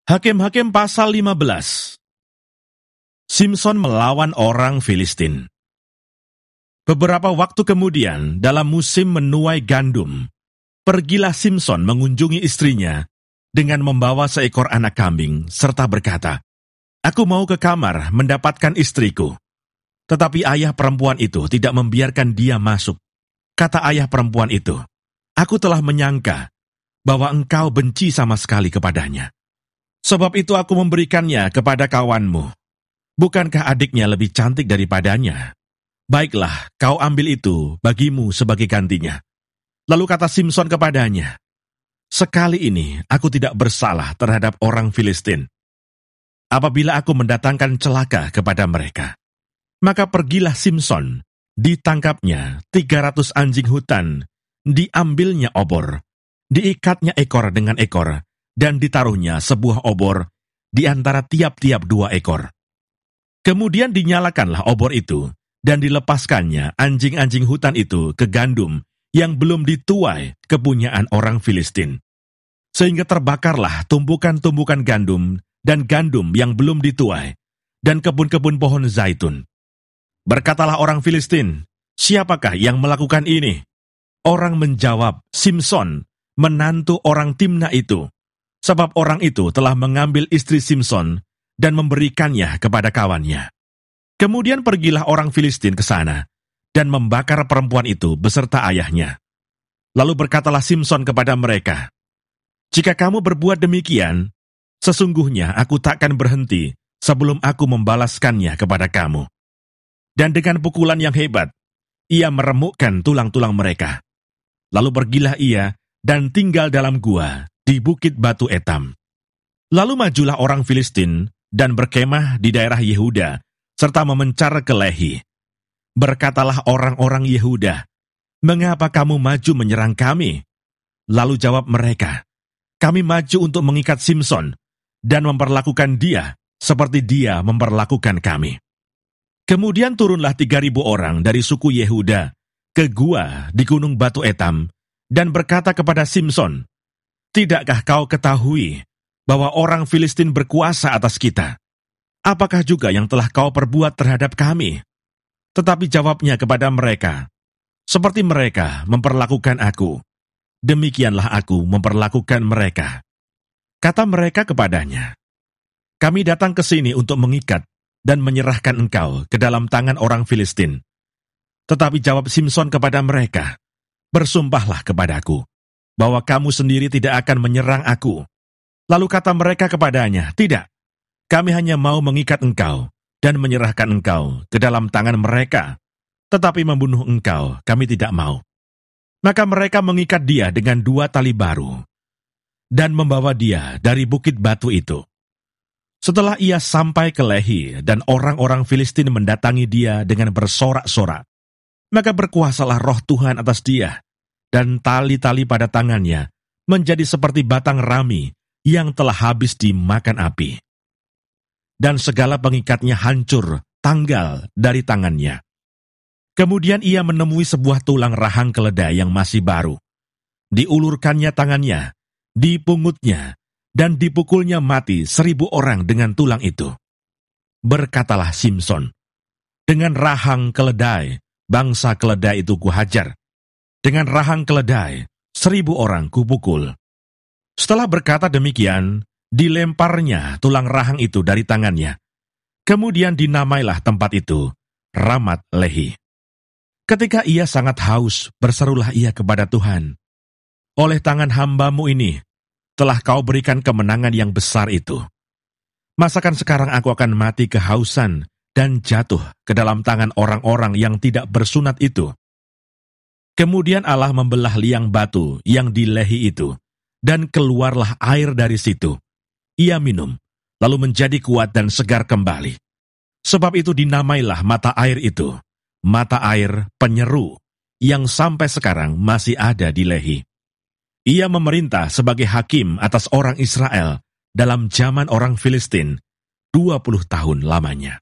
Hakim-Hakim pasal 15. Simson melawan orang Filistin. Beberapa waktu kemudian, dalam musim menuai gandum, pergilah Simson mengunjungi istrinya dengan membawa seekor anak kambing, serta berkata, "Aku mau ke kamar mendapatkan istriku." Tetapi ayah perempuan itu tidak membiarkan dia masuk. Kata ayah perempuan itu, "Aku telah menyangka bahwa engkau benci sama sekali kepadanya. Sebab itu aku memberikannya kepada kawanmu. Bukankah adiknya lebih cantik daripadanya? Baiklah, kau ambil itu bagimu sebagai gantinya." Lalu kata Simson kepadanya, "Sekali ini aku tidak bersalah terhadap orang Filistin. Apabila aku mendatangkan celaka kepada mereka." Maka pergilah Simson, ditangkapnya 300 anjing hutan, diambilnya obor, diikatnya ekor dengan ekor, dan ditaruhnya sebuah obor di antara tiap-tiap 2 ekor. Kemudian dinyalakanlah obor itu, dan dilepaskannya anjing-anjing hutan itu ke gandum yang belum dituai kepunyaan orang Filistin. Sehingga terbakarlah tumpukan-tumpukan gandum dan gandum yang belum dituai, dan kebun-kebun pohon zaitun. Berkatalah orang Filistin, "Siapakah yang melakukan ini?" Orang menjawab, "Simson, menantu orang Timna itu, sebab orang itu telah mengambil istri Simson dan memberikannya kepada kawannya." Kemudian pergilah orang Filistin ke sana dan membakar perempuan itu beserta ayahnya. Lalu berkatalah Simson kepada mereka, "Jika kamu berbuat demikian, sesungguhnya aku takkan berhenti sebelum aku membalaskannya kepada kamu." Dan dengan pukulan yang hebat, ia meremukkan tulang-tulang mereka. Lalu pergilah ia dan tinggal dalam gua di bukit Batu Etam. Lalu majulah orang Filistin dan berkemah di daerah Yehuda, serta memencar ke Lehi. Berkatalah orang-orang Yehuda, "Mengapa kamu maju menyerang kami?" Lalu jawab mereka, "Kami maju untuk mengikat Simson dan memperlakukan dia seperti dia memperlakukan kami." Kemudian turunlah 3.000 orang dari suku Yehuda ke gua di gunung Batu Etam dan berkata kepada Simson, "Tidakkah kau ketahui bahwa orang Filistin berkuasa atas kita? Apakah juga yang telah kau perbuat terhadap kami?" Tetapi jawabnya kepada mereka, "Seperti mereka memperlakukan aku, demikianlah aku memperlakukan mereka." Kata mereka kepadanya, "Kami datang ke sini untuk mengikat dan menyerahkan engkau ke dalam tangan orang Filistin." Tetapi jawab Simson kepada mereka, "Bersumpahlah kepadaku, bahwa kamu sendiri tidak akan menyerang aku." Lalu kata mereka kepadanya, "Tidak, kami hanya mau mengikat engkau dan menyerahkan engkau ke dalam tangan mereka, tetapi membunuh engkau kami tidak mau." Maka mereka mengikat dia dengan 2 tali baru, dan membawa dia dari bukit batu itu. Setelah ia sampai ke Lehi dan orang-orang Filistin mendatangi dia dengan bersorak-sorak, maka berkuasalah roh Tuhan atas dia, dan tali-tali pada tangannya menjadi seperti batang rami yang telah habis dimakan api. Dan segala pengikatnya hancur, tanggal dari tangannya. Kemudian ia menemui sebuah tulang rahang keledai yang masih baru. Diulurkannya tangannya, dipungutnya, dan dipukulnya mati 1.000 orang dengan tulang itu. Berkatalah Simson, "Dengan rahang keledai, bangsa keledai itu kuhajar. Dengan rahang keledai, 1.000 orang kupukul." Setelah berkata demikian, dilemparnya tulang rahang itu dari tangannya. Kemudian dinamailah tempat itu Ramat Lehi. Ketika ia sangat haus, berserulah ia kepada Tuhan, "Oleh tangan hambamu ini, telah kau berikan kemenangan yang besar itu. Masakan sekarang aku akan mati kehausan dan jatuh ke dalam tangan orang-orang yang tidak bersunat itu?" Kemudian Allah membelah liang batu yang di Lehi itu, dan keluarlah air dari situ. Ia minum, lalu menjadi kuat dan segar kembali. Sebab itu dinamailah mata air itu, mata air penyeru, yang sampai sekarang masih ada di Lehi. Ia memerintah sebagai hakim atas orang Israel dalam zaman orang Filistin 20 tahun lamanya.